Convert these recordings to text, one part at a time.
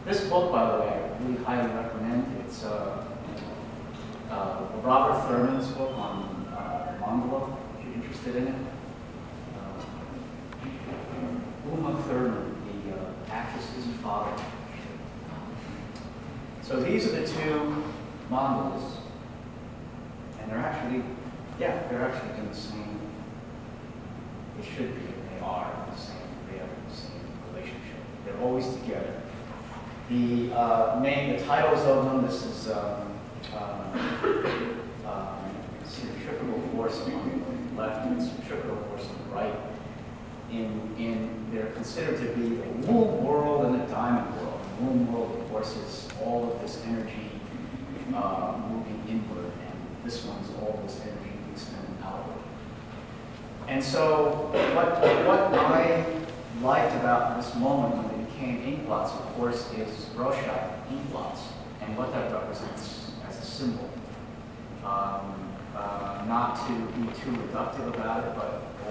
This book, by the way, I really highly recommend. It's Robert Thurman's book on mandala, if you're interested in it. Uma Thurman, the actress's father. So these are the two mandalas, and they're actually, yeah, they're actually in the same, they should be, and they are in the same, they have the same relationship. They're always together. The titles of them, this is centrifugal force on the left and centrifugal force on the right. They're considered to be the womb world and the diamond world. The womb world, of course, is all of this energy moving inward, and this one's all this energy extending outward. And so, what I liked about this moment when they became ink blots, of course, is Rorschach ink blots, and what that represents as a symbol. Not to be too reductive about it,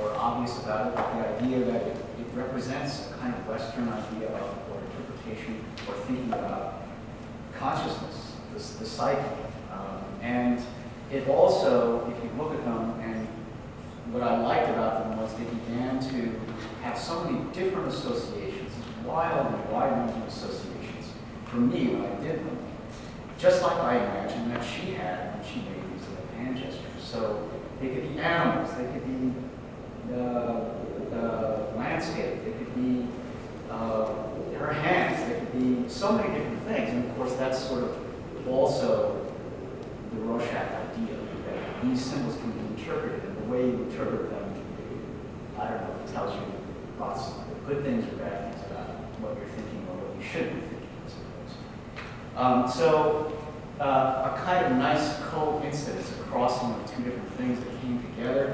or obvious about it, but the idea that it represents a kind of Western idea of, or interpretation, or thinking about consciousness, the psyche. And it also, if you look at them, and what I liked about them was they began to have so many different associations, wild and wide-ranging associations, for me when I did them, just like I imagined that she had when she made these little hand gestures. So they could be animals, they could be landscape, they could be her hands, they could be so many different things. And of course, that's sort of also the Rorschach idea, that these symbols can be interpreted, and the way you interpret them, I don't know, it tells you lots of good things or bad things about what you're thinking or what you should be thinking, I suppose. So a kind of nice coincidence, a crossing of two different things that came together.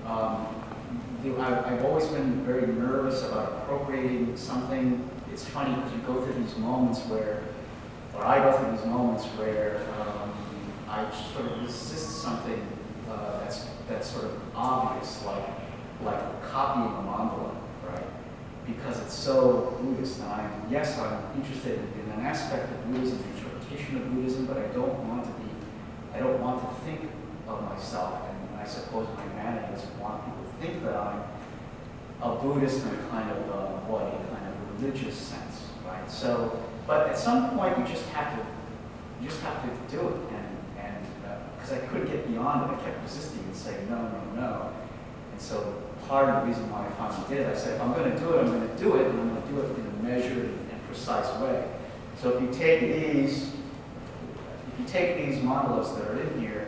I've always been very nervous about appropriating something. It's funny because you go through these moments where, or I go through these moments where I sort of resist something that's sort of obvious, like copying a mandala, right? Because it's so Buddhist, and I'm interested in an aspect of Buddhism, interpretation of Buddhism, but I don't want to think of myself, and I suppose my humanity doesn't want people to think that I'm a Buddhist in a kind of religious sense, right? So, but at some point you just have to do it, and because I couldn't get beyond it, I kept resisting and saying no. And so part of the reason why I finally did it, I said, if I'm going to do it, I'm going to do it, and I'm going to do it in a measured and precise way. So if you take these mandalas that are in here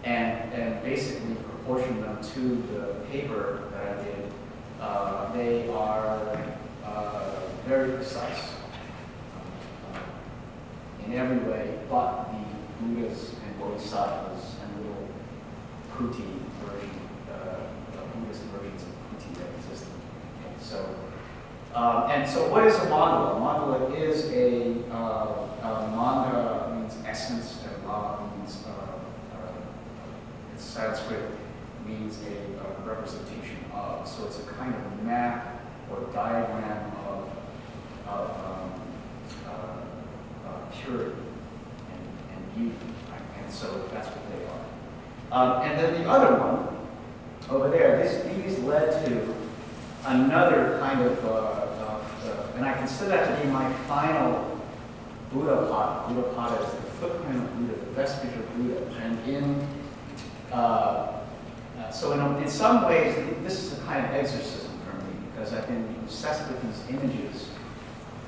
and basically proportion them to the paper that I did, they are very precise in every way, but the Buddhas and Bodhisattvas and little Kuti version, Buddhist versions of Kuti that existed. Okay, so what is a mandala? A mandala is manda means essence, and la means it's Sanskrit, means a representation of. So it's a kind of map or diagram of purity and beauty, right? And so that's what they are. And then the other one over there, these led to another kind of, and I consider that to be my final Buddha pada. Buddha pada is the footprint of Buddha, the vestige of Buddha. And so in some ways, this is a kind of exorcism for me, because I've been obsessed with these images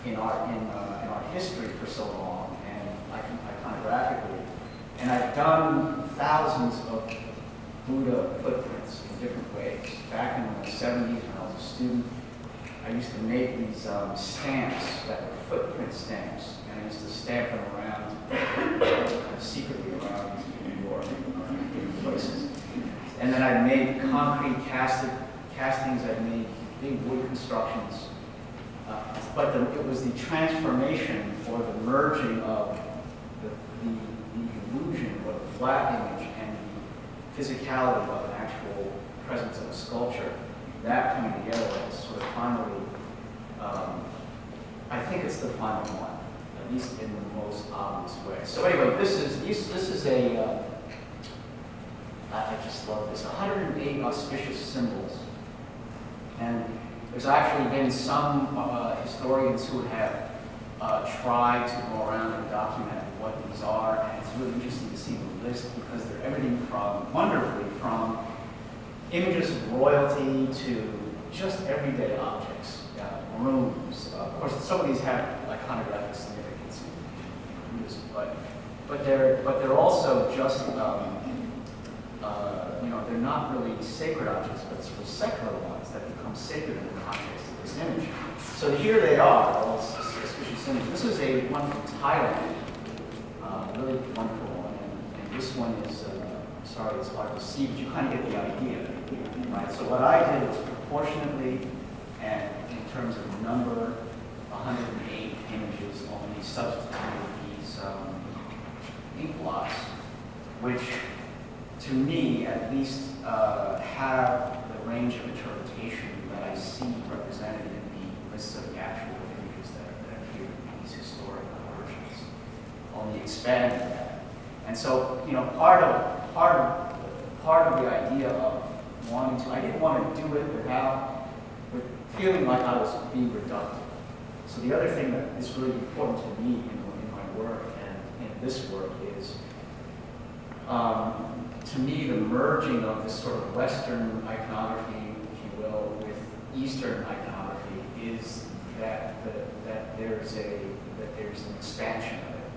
in our history for so long, and iconographically, and I've done thousands of Buddha footprints in different ways. Back in the 70s, when I was a student, I used to make these stamps that were footprint stamps, and I used to stamp them around, kind of secretly around New York and different places. And then I made concrete castings, I made big wood constructions. But it was the transformation or the merging of the illusion or the flat image and the physicality of an actual presence of a sculpture, that coming together is sort of finally, I think it's the final one. at least in the most obvious way. So anyway, this is a, I just love this, 108 auspicious symbols. And there's actually been some historians who have tried to go around and document what these are, and it's really interesting to see the list because they're everything from, wonderfully, from images of royalty to just everyday objects, rooms. Of course, some of these have iconographic significance in Buddhism, but they're also just you know, they're not really sacred objects, but sort of secular ones that become sacred in the context of this image. So here they are, all auspicious images. This is one from Thailand, really wonderful one, and this one is, sorry, it's hard to see, but you kind of get the idea, right? So what I did was proportionately, and in terms of number, 108 images, only substituted these ink blots, which, to me, at least, have the range of interpretation that I see represented in the lists of the actual images that appear in these historic versions, only expanded that. And so, you know, part of the idea of wanting to, I didn't want to do it with feeling like I was being reductive. So the other thing that is really important to me in my work and in this work is, to me, the merging of this sort of Western iconography, if you will, with Eastern iconography is that there's an expansion of it.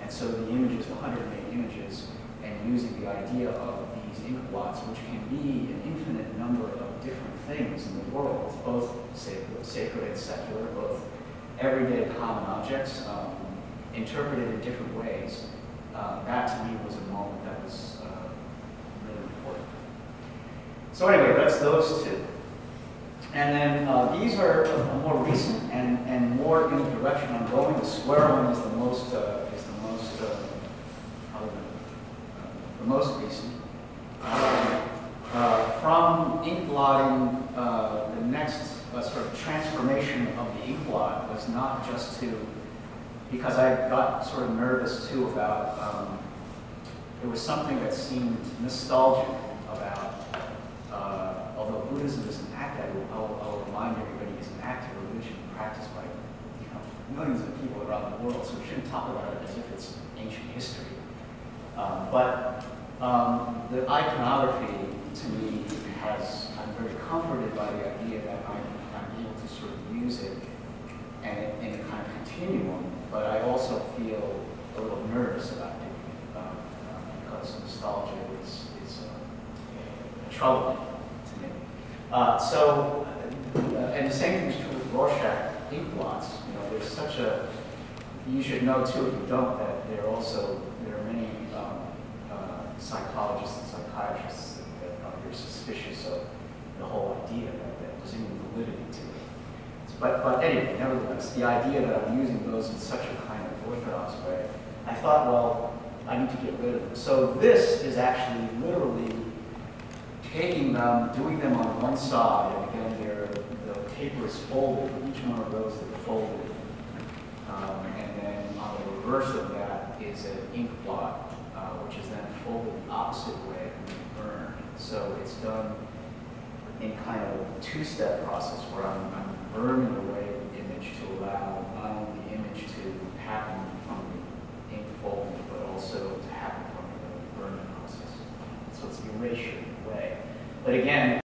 And so the images, 108 images, and using the idea of these ink blots, which can be an infinite number of different things in the world, both sacred and secular, both everyday common objects, interpreted in different ways. That to me was a moment that was really important. So anyway, that's those two. And then these are more recent and more in the direction I'm going. The square one is the most recent. From ink blotting, the next sort of transformation of the ink blot was not just to, because I got sort of nervous too about, there was something that seemed nostalgic about, although Buddhism is an act, I'll remind everybody, it's an active religion practiced by millions of people around the world, so we shouldn't talk about it as if it's ancient history. But the iconography, to me, I'm very comforted by the idea that I'm able to sort of use it and in a kind of continuum, but I also feel a little nervous about doing it because nostalgia is troubling to me. And the same thing is true with Rorschach ink blots. There's such a, you should know too, if you don't, that there are many psychologists and psychiatrists that are very suspicious of the whole idea that there's any validity to it. But anyway, nevertheless, the idea that I'm using those in such a kind of orthodox way, I thought, well, I need to get rid of them. So this is actually literally taking them, doing them on one side, and again, the paper is folded. Each one of those is folded. And then on the reverse of that is an ink blot, which is then folded the opposite way and burned. So it's done in kind of a two-step process where I'm burning away the image to allow not only the image to happen from the ink folding, but also to happen from the burning process. So it's the erasure way. But again,